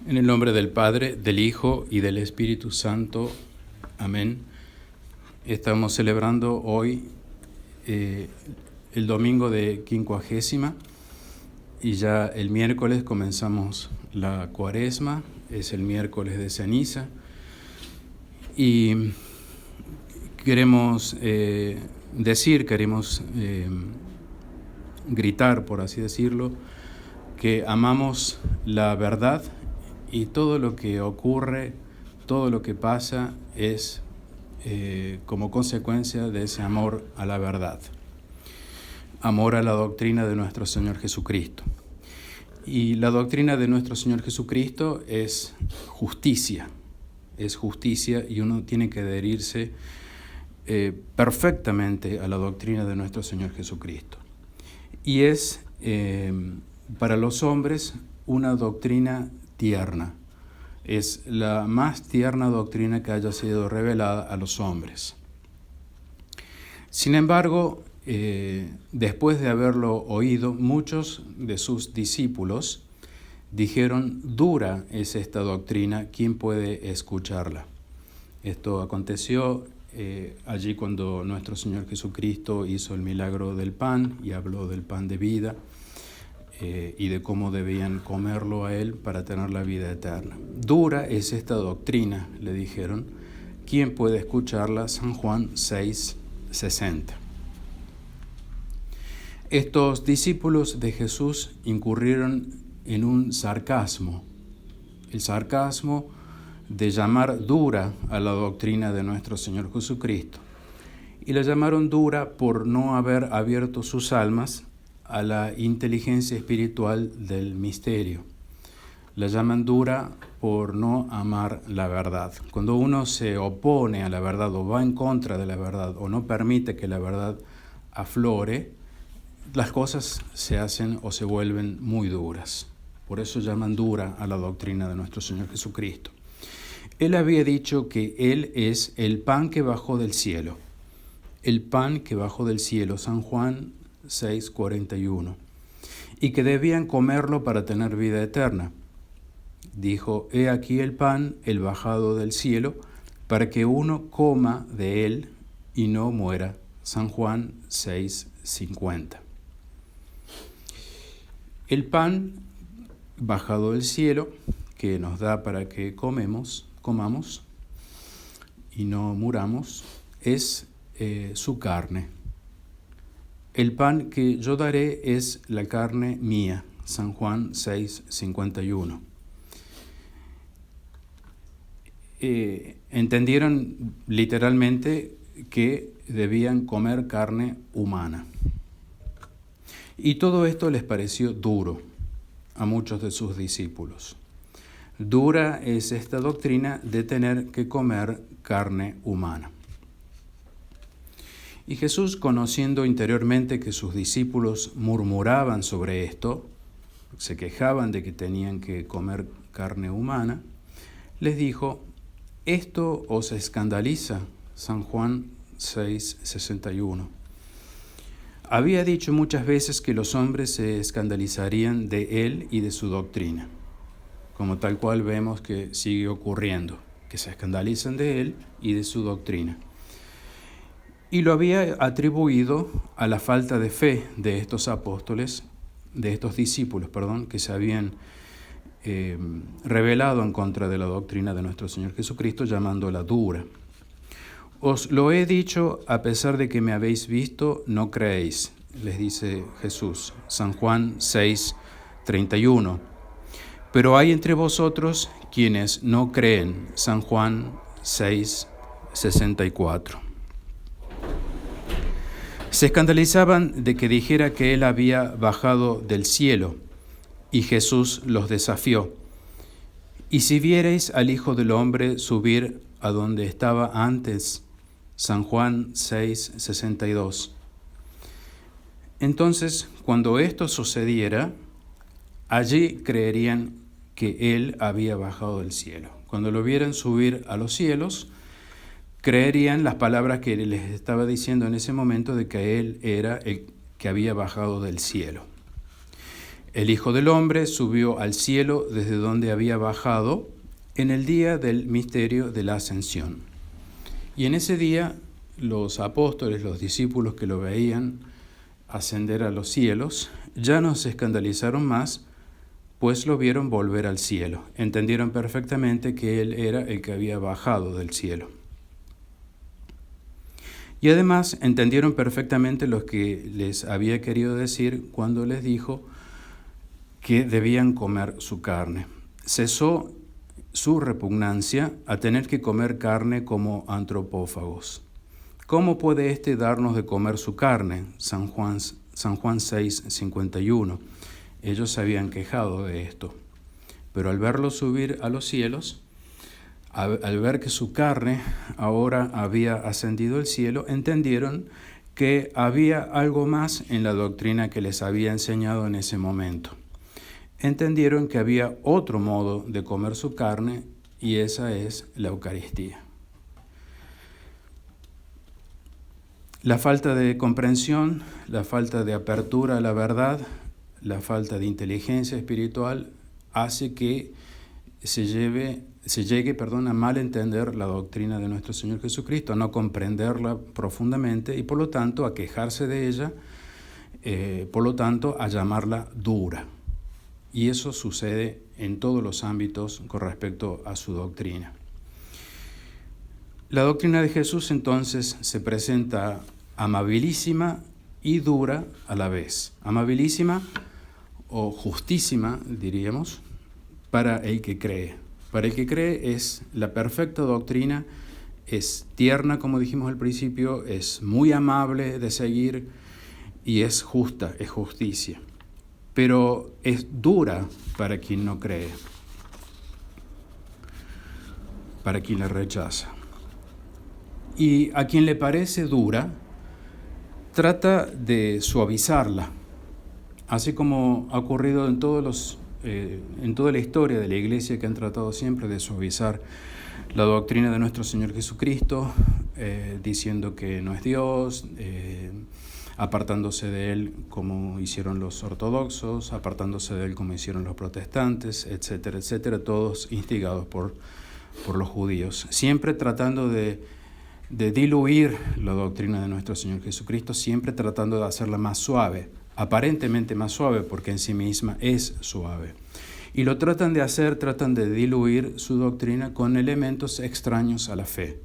En el nombre del Padre, del Hijo y del Espíritu Santo. Amén. Estamos celebrando hoy el domingo de Quincuagésima y ya el miércoles comenzamos la Cuaresma, es el miércoles de ceniza y queremos gritar, por así decirlo, que amamos la verdad y todo lo que ocurre, todo lo que pasa es como consecuencia de ese amor a la verdad, amor a la doctrina de nuestro Señor Jesucristo. Y la doctrina de nuestro Señor Jesucristo es justicia y uno tiene que adherirse perfectamente a la doctrina de nuestro Señor Jesucristo. Y es para los hombres una doctrina tierna. Es la más tierna doctrina que haya sido revelada a los hombres. Sin embargo, después de haberlo oído, muchos de sus discípulos dijeron: dura es esta doctrina, ¿quién puede escucharla? Esto aconteció allí cuando nuestro Señor Jesucristo hizo el milagro del pan y habló del pan de vida y de cómo debían comerlo a Él para tener la vida eterna. Dura es esta doctrina, le dijeron, ¿quién puede escucharla? San Juan 6:60. Estos discípulos de Jesús incurrieron en un sarcasmo, el sarcasmo de llamar dura a la doctrina de nuestro Señor Jesucristo. Y la llamaron dura por no haber abierto sus almas a la inteligencia espiritual del misterio. La llaman dura por no amar la verdad. Cuando uno se opone a la verdad o va en contra de la verdad o no permite que la verdad aflore, las cosas se hacen o se vuelven muy duras. Por eso llaman dura a la doctrina de nuestro Señor Jesucristo. Él había dicho que Él es el pan que bajó del cielo. El pan que bajó del cielo, San Juan 6:41. Y que debían comerlo para tener vida eterna. Dijo: he aquí el pan, el bajado del cielo, para que uno coma de él y no muera. San Juan 6:50. El pan bajado del cielo, que nos da para que comamos y no muramos, es su carne. El pan que yo daré es la carne mía. San Juan 6:51. Entendieron literalmente que debían comer carne humana. Y todo esto les pareció duro a muchos de sus discípulos. Dura es esta doctrina de tener que comer carne humana. Y Jesús, conociendo interiormente que sus discípulos murmuraban sobre esto, se quejaban de que tenían que comer carne humana, les dijo: ¿esto os escandaliza? San Juan 6:61. Había dicho muchas veces que los hombres se escandalizarían de él y de su doctrina, como tal cual vemos que sigue ocurriendo, que se escandalizan de él y de su doctrina. Y lo había atribuido a la falta de fe de estos discípulos, que se habían rebelado en contra de la doctrina de nuestro Señor Jesucristo, llamándola dura. Os lo he dicho a pesar de que me habéis visto, no creéis, les dice Jesús. San Juan 6:31. Pero hay entre vosotros quienes no creen. San Juan 6:64. Se escandalizaban de que dijera que él había bajado del cielo, y Jesús los desafió: y si viereis al Hijo del Hombre subir a donde estaba antes. San Juan 6:62. Entonces, cuando esto sucediera, allí creerían que él había bajado del cielo. Cuando lo vieran subir a los cielos, creerían las palabras que les estaba diciendo en ese momento de que él era el que había bajado del cielo. El Hijo del Hombre subió al cielo desde donde había bajado en el día del misterio de la ascensión. Y en ese día los apóstoles, los discípulos que lo veían ascender a los cielos, ya no se escandalizaron más, pues lo vieron volver al cielo. Entendieron perfectamente que Él era el que había bajado del cielo. Y además entendieron perfectamente lo que les había querido decir cuando les dijo que debían comer su carne. Cesó su repugnancia a tener que comer carne como antropófagos. ¿Cómo puede éste darnos de comer su carne? San Juan 6:51. Ellos se habían quejado de esto, pero al verlo subir a los cielos, al ver que su carne ahora había ascendido al cielo, entendieron que había algo más en la doctrina que les había enseñado en ese momento. Entendieron que había otro modo de comer su carne y esa es la Eucaristía. La falta de comprensión, la falta de apertura a la verdad, la falta de inteligencia espiritual hace que se llegue a malentender la doctrina de nuestro Señor Jesucristo, a no comprenderla profundamente y por lo tanto a quejarse de ella, por lo tanto a llamarla dura. Y eso sucede en todos los ámbitos con respecto a su doctrina. La doctrina de Jesús entonces se presenta amabilísima y dura a la vez. Amabilísima o justísima, diríamos, para el que cree. Para el que cree es la perfecta doctrina, es tierna, como dijimos al principio, es muy amable de seguir y es justa, es justicia. Pero es dura para quien no cree, para quien la rechaza. Y a quien le parece dura, trata de suavizarla, así como ha ocurrido en toda la historia de la Iglesia, que han tratado siempre de suavizar la doctrina de nuestro Señor Jesucristo, diciendo que no es Dios, apartándose de Él como hicieron los ortodoxos, apartándose de Él como hicieron los protestantes, etcétera, etcétera, todos instigados por los judíos, siempre tratando de diluir la doctrina de nuestro Señor Jesucristo, siempre tratando de hacerla más suave, aparentemente más suave porque en sí misma es suave. Y lo tratan de diluir su doctrina con elementos extraños a la fe.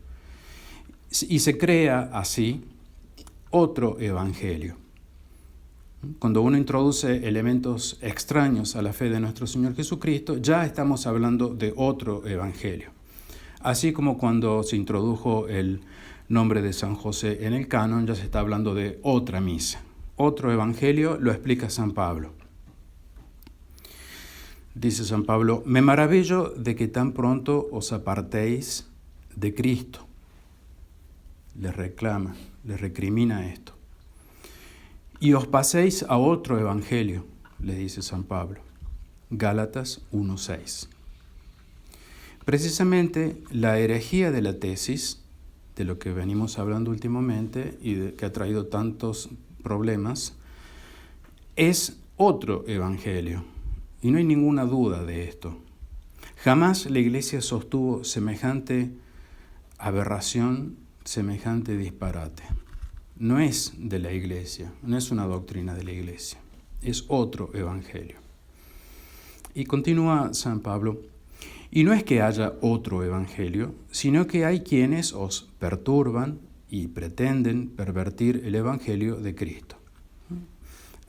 Y se crea así otro evangelio. Cuando uno introduce elementos extraños a la fe de nuestro Señor Jesucristo, ya estamos hablando de otro evangelio. Así como cuando se introdujo el nombre de San José en el canon, ya se está hablando de otra misa. Otro evangelio lo explica San Pablo. Dice San Pablo: me maravillo de que tan pronto os apartéis de Cristo. Les reclama, les recrimina esto. Y os paséis a otro evangelio, le dice San Pablo. Gálatas 1:6. Precisamente la herejía de la tesis, de lo que venimos hablando últimamente y que ha traído tantos problemas, es otro evangelio. Y no hay ninguna duda de esto. Jamás la Iglesia sostuvo semejante aberración, semejante disparate. No es de la Iglesia, no es una doctrina de la Iglesia, es otro evangelio. Y continúa San Pablo: y no es que haya otro evangelio, sino que hay quienes os perturban y pretenden pervertir el evangelio de Cristo.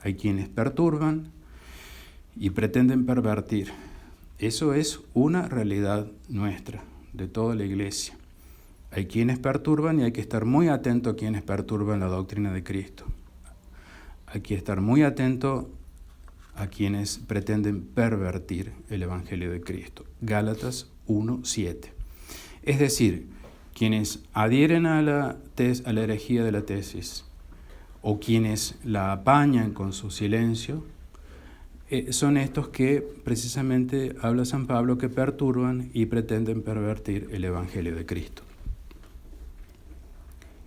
Hay quienes perturban y pretenden pervertir. Eso es una realidad nuestra, de toda la Iglesia. Hay quienes perturban y hay que estar muy atento a quienes perturban la doctrina de Cristo. Hay que estar muy atento a quienes pretenden pervertir el Evangelio de Cristo. Gálatas 1:7. Es decir, quienes adhieren a la herejía de la tesis o quienes la apañan con su silencio, son estos que precisamente habla San Pablo, que perturban y pretenden pervertir el Evangelio de Cristo.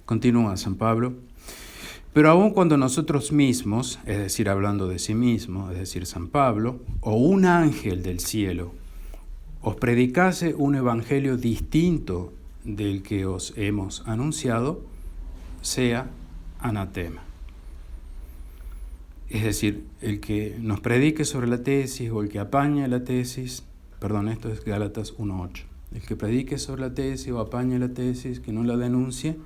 Continúa San Pablo: Pero aun cuando nosotros mismos, es decir, hablando de sí mismo, es decir, San Pablo, o un ángel del cielo, os predicase un evangelio distinto del que os hemos anunciado, sea anatema. Es decir, el que nos predique sobre la tesis o el que apañe la tesis, perdón, esto es Gálatas 1:8, el que predique sobre la tesis o apañe la tesis, que no la denuncie,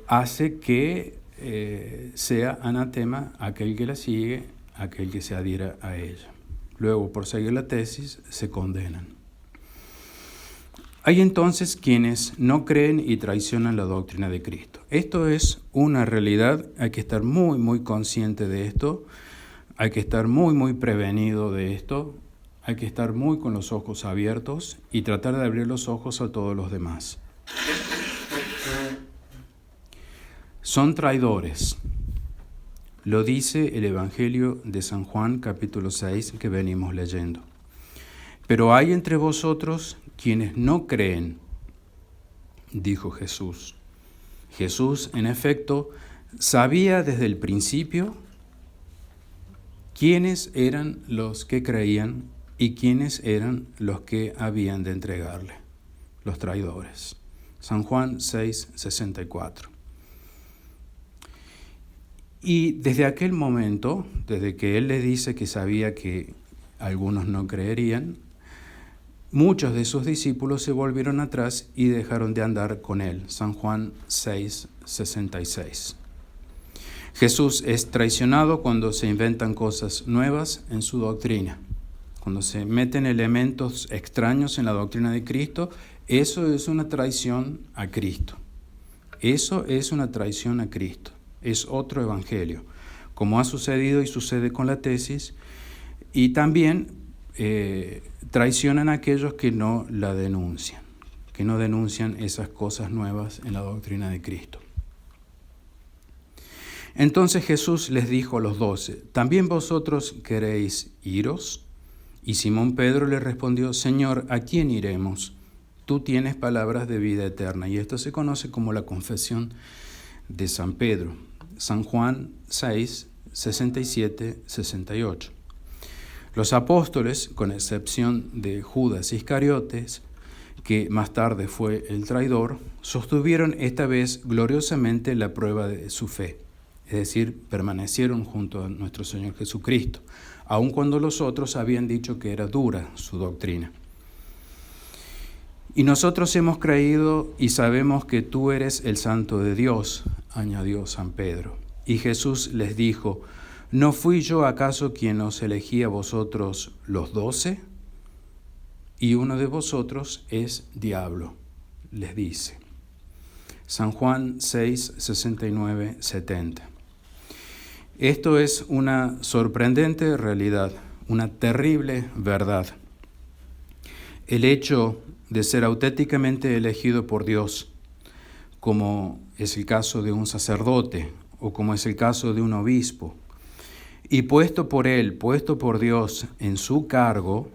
hace que sea anatema aquel que la sigue, aquel que se adhiera a ella. Luego, por seguir la tesis, se condenan. Hay entonces quienes no creen y traicionan la doctrina de Cristo. Esto es una realidad, hay que estar muy, muy consciente de esto, hay que estar muy, muy prevenido de esto, hay que estar muy con los ojos abiertos y tratar de abrir los ojos a todos los demás. Son traidores. Lo dice el Evangelio de San Juan, capítulo 6, que venimos leyendo. Pero hay entre vosotros quienes no creen, dijo Jesús. Jesús, en efecto, sabía desde el principio quiénes eran los que creían y quiénes eran los que habían de entregarle, los traidores. San Juan 6:64. Y desde aquel momento, desde que Él les dice que sabía que algunos no creerían, muchos de sus discípulos se volvieron atrás y dejaron de andar con Él. San Juan 6:66. Jesús es traicionado cuando se inventan cosas nuevas en su doctrina. Cuando se meten elementos extraños en la doctrina de Cristo, eso es una traición a Cristo. Eso es una traición a Cristo. Es otro evangelio, como ha sucedido y sucede con la tesis, y también traicionan a aquellos que no la denuncian, que no denuncian esas cosas nuevas en la doctrina de Cristo. Entonces Jesús les dijo a los 12, ¿también vosotros queréis iros? Y Simón Pedro le respondió, Señor, ¿a quién iremos? Tú tienes palabras de vida eterna. Y esto se conoce como la confesión de San Pedro. San Juan 6, 67, 68. Los apóstoles, con excepción de Judas Iscariotes, que más tarde fue el traidor, sostuvieron esta vez gloriosamente la prueba de su fe, es decir, permanecieron junto a nuestro Señor Jesucristo, aun cuando los otros habían dicho que era dura su doctrina. Y nosotros hemos creído y sabemos que tú eres el Santo de Dios, añadió San Pedro. Y Jesús les dijo, ¿no fui yo acaso quien os elegí a vosotros los 12? Y uno de vosotros es diablo, les dice. San Juan 6, 69, 70. Esto es una sorprendente realidad, una terrible verdad. El hecho de ser auténticamente elegido por Dios, como es el caso de un sacerdote o como es el caso de un obispo, y puesto por Él, puesto por Dios en su cargo,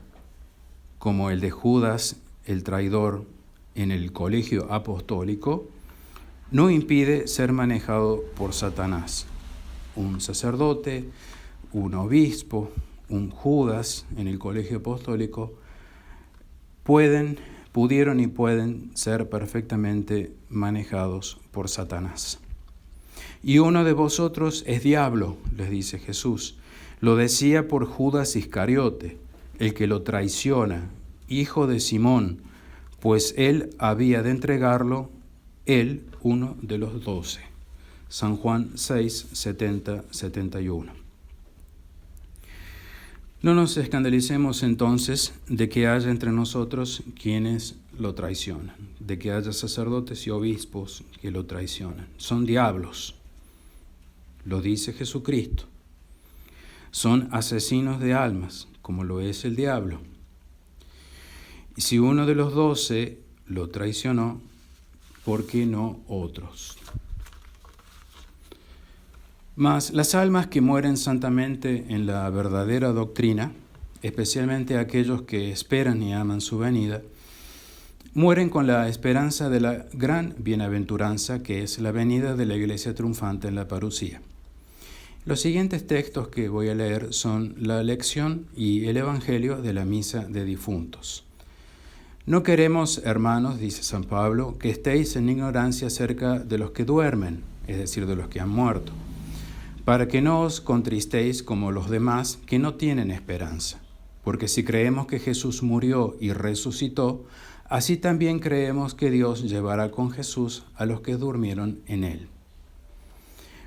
como el de Judas, el traidor, en el colegio apostólico, no impide ser manejado por Satanás. Un sacerdote, un obispo, un Judas en el colegio apostólico pudieron y pueden ser perfectamente manejados por Satanás. Y uno de vosotros es diablo, les dice Jesús. Lo decía por Judas Iscariote, el que lo traiciona, hijo de Simón, pues él había de entregarlo, él, uno de los 12. San Juan 6, 70, 71. No nos escandalicemos entonces de que haya entre nosotros quienes lo traicionan, de que haya sacerdotes y obispos que lo traicionan. Son diablos, lo dice Jesucristo. Son asesinos de almas, como lo es el diablo. Y si uno de los 12 lo traicionó, ¿por qué no otros? Mas las almas que mueren santamente en la verdadera doctrina, especialmente aquellos que esperan y aman su venida, mueren con la esperanza de la gran bienaventuranza que es la venida de la iglesia triunfante en la parusía. Los siguientes textos que voy a leer son la lección y el evangelio de la misa de difuntos. No queremos, hermanos, dice San Pablo, que estéis en ignorancia acerca de los que duermen, es decir, de los que han muerto, para que no os contristéis como los demás que no tienen esperanza. Porque si creemos que Jesús murió y resucitó, así también creemos que Dios llevará con Jesús a los que durmieron en él.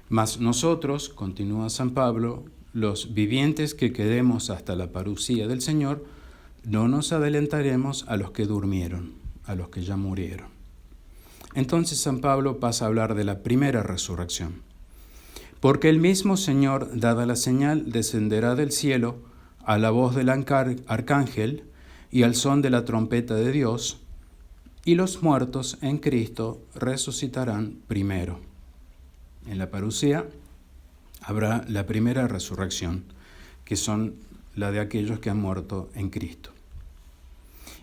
Mas nosotros, continúa San Pablo, los vivientes que quedemos hasta la parusía del Señor, no nos adelantaremos a los que durmieron, a los que ya murieron. Entonces San Pablo pasa a hablar de la primera resurrección. Porque el mismo Señor, dada la señal, descenderá del cielo a la voz del arcángel y al son de la trompeta de Dios, y los muertos en Cristo resucitarán primero. En la parusía habrá la primera resurrección, que son la de aquellos que han muerto en Cristo.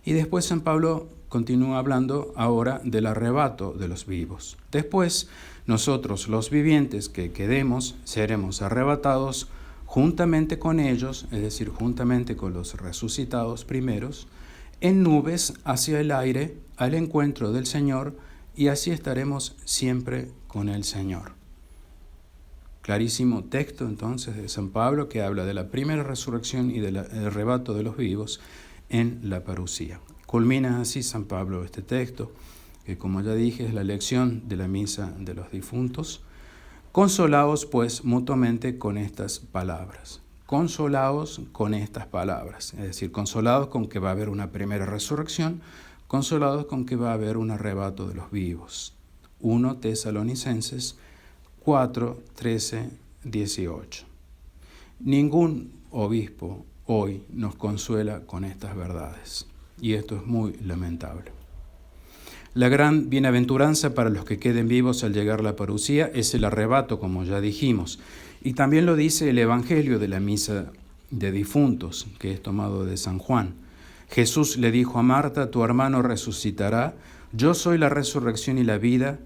Y después San Pablo continúa hablando ahora del arrebato de los vivos. Después, nosotros los vivientes que quedemos seremos arrebatados juntamente con ellos, es decir, juntamente con los resucitados primeros, en nubes hacia el aire al encuentro del Señor, y así estaremos siempre con el Señor. Clarísimo texto entonces de San Pablo que habla de la primera resurrección y del arrebato de los vivos en la parusía. Culmina así San Pablo este texto, que como ya dije es la lección de la misa de los difuntos. Consolaos pues mutuamente con estas palabras. Consolaos con estas palabras, es decir, consolados con que va a haber una primera resurrección, consolados con que va a haber un arrebato de los vivos. 1 Tesalonicenses 4, 13, 18. Ningún obispo hoy nos consuela con estas verdades, y esto es muy lamentable. La gran bienaventuranza para los que queden vivos al llegar la parusía es el arrebato, como ya dijimos, y también lo dice el Evangelio de la misa de difuntos, que es tomado de San Juan. Jesús le dijo a Marta: tu hermano resucitará, yo soy la resurrección y la vida,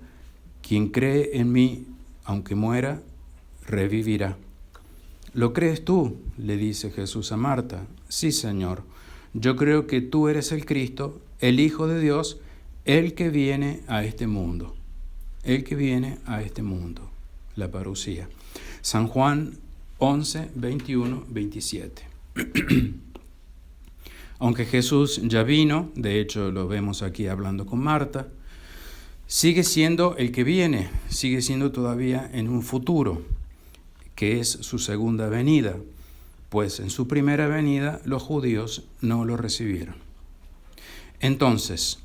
quien cree en mí, aunque muera, revivirá. ¿Lo crees tú?, le dice Jesús a Marta. Sí, Señor, yo creo que tú eres el Cristo, el Hijo de Dios, el que viene a este mundo. El que viene a este mundo, la parusía. San Juan 11, 21, 27. Aunque Jesús ya vino, de hecho lo vemos aquí hablando con Marta, sigue siendo el que viene, sigue siendo todavía en un futuro, que es su segunda venida, pues en su primera venida los judíos no lo recibieron. Entonces,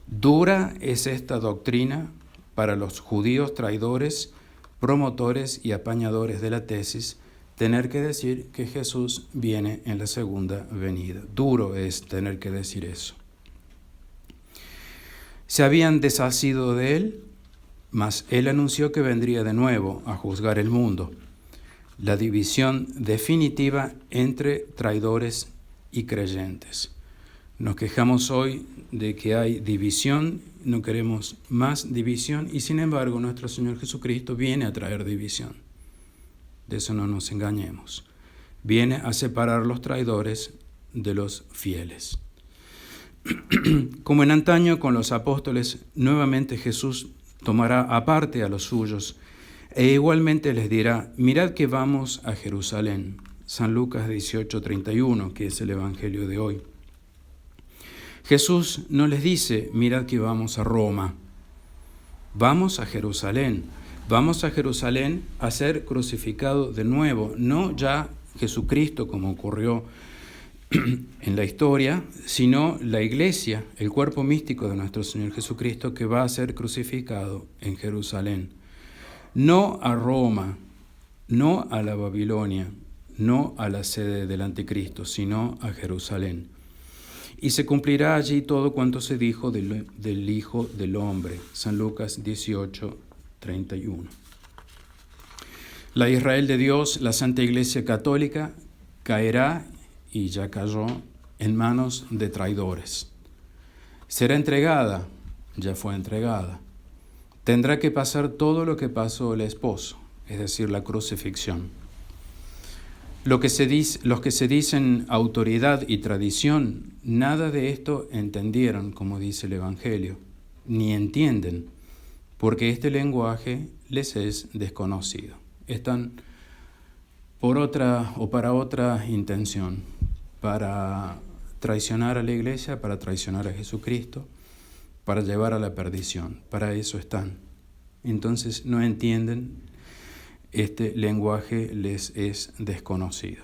dura es esta doctrina para los judíos traidores, promotores y apañadores de la tesis, tener que decir que Jesús viene en la segunda venida. Duro es tener que decir eso. Se habían desasido de él, mas él anunció que vendría de nuevo a juzgar el mundo. La división definitiva entre traidores y creyentes. Nos quejamos hoy de que hay división, no queremos más división, y sin embargo nuestro Señor Jesucristo viene a traer división. De eso no nos engañemos. Viene a separar los traidores de los fieles. Como en antaño con los apóstoles, nuevamente Jesús tomará aparte a los suyos e igualmente les dirá: mirad que vamos a Jerusalén. San Lucas 18:31, que es el Evangelio de hoy. Jesús no les dice: mirad que vamos a Roma. Vamos a Jerusalén. Vamos a Jerusalén a ser crucificado de nuevo, no ya Jesucristo como ocurrió en la historia, sino la iglesia, el cuerpo místico de nuestro Señor Jesucristo, que va a ser crucificado en Jerusalén. No a Roma, no a la Babilonia, no a la sede del anticristo, sino a Jerusalén. Y se cumplirá allí todo cuanto se dijo del Hijo del Hombre. San Lucas 18:31. La Israel de Dios, la Santa Iglesia Católica, caerá, y ya cayó, en manos de traidores. Será entregada, ya fue entregada. Tendrá que pasar todo lo que pasó el esposo, es decir, la crucifixión. Los que se dicen autoridad y tradición, nada de esto entendieron, como dice el Evangelio, ni entienden, porque este lenguaje les es desconocido. Están por otra o para otra intención, para traicionar a la Iglesia, para traicionar a Jesucristo, para llevar a la perdición. Para eso están. Entonces no entienden, este lenguaje les es desconocido.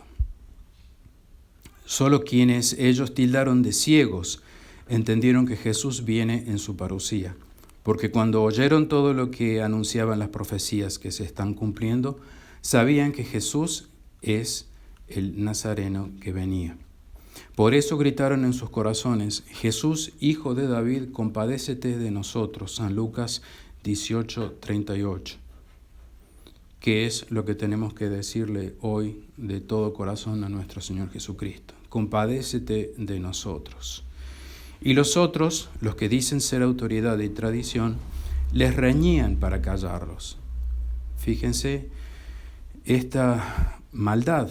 Solo quienes ellos tildaron de ciegos entendieron que Jesús viene en su parucía, porque cuando oyeron todo lo que anunciaban las profecías que se están cumpliendo, sabían que Jesús es el Nazareno que venía. Por eso gritaron en sus corazones: Jesús, Hijo de David, compadécete de nosotros. San Lucas 18:38. ¿Qué es lo que tenemos que decirle hoy de todo corazón a nuestro Señor Jesucristo? Compadécete de nosotros. Y los otros, los que dicen ser autoridad y tradición, les reñían para callarlos. Fíjense esta maldad,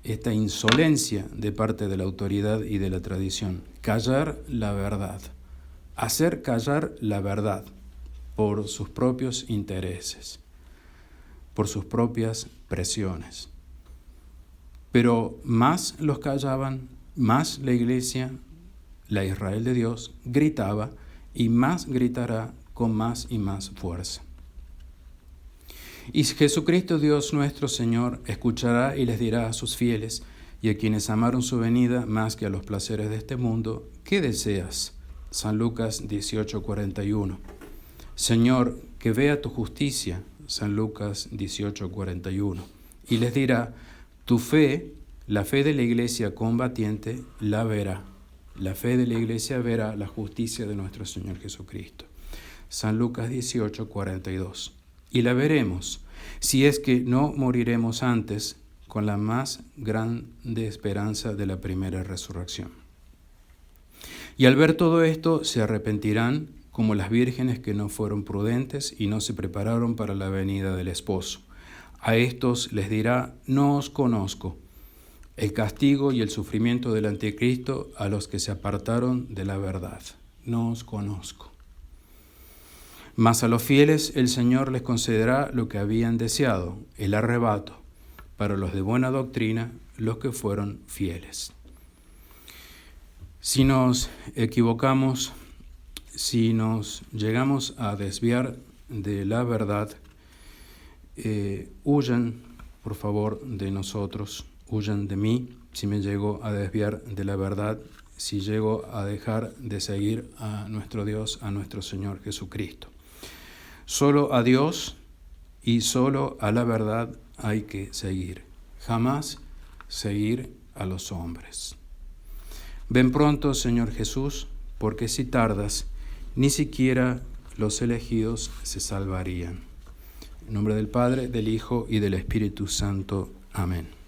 esta insolencia de parte de la autoridad y de la tradición. Callar la verdad, hacer callar la verdad por sus propios intereses, por sus propias presiones. Pero más los callaban, más la Iglesia, la Israel de Dios, gritaba, y más gritará con más y más fuerza. Y Jesucristo Dios nuestro Señor escuchará y les dirá a sus fieles y a quienes amaron su venida más que a los placeres de este mundo: ¿qué deseas? San Lucas 18:41. Señor, que vea tu justicia. San Lucas 18:41. Y les dirá: tu fe, la fe de la Iglesia combatiente, la verá. La fe de la Iglesia verá la justicia de nuestro Señor Jesucristo. San Lucas 18:42. Y la veremos, si es que no moriremos antes, con la más grande esperanza de la primera resurrección. Y al ver todo esto, se arrepentirán como las vírgenes que no fueron prudentes y no se prepararon para la venida del esposo. A estos les dirá: no os conozco. El castigo y el sufrimiento del anticristo a los que se apartaron de la verdad. No os conozco. Mas a los fieles el Señor les concederá lo que habían deseado, el arrebato, para los de buena doctrina, los que fueron fieles. Si nos equivocamos, si nos llegamos a desviar de la verdad, huyan, por favor, de nosotros, huyan de mí si me llego a desviar de la verdad, si llego a dejar de seguir a nuestro Dios, a nuestro Señor Jesucristo. Solo a Dios y solo a la verdad hay que seguir, jamás seguir a los hombres. Ven pronto, Señor Jesús, porque si tardas, ni siquiera los elegidos se salvarían. En nombre del Padre, del Hijo y del Espíritu Santo. Amén.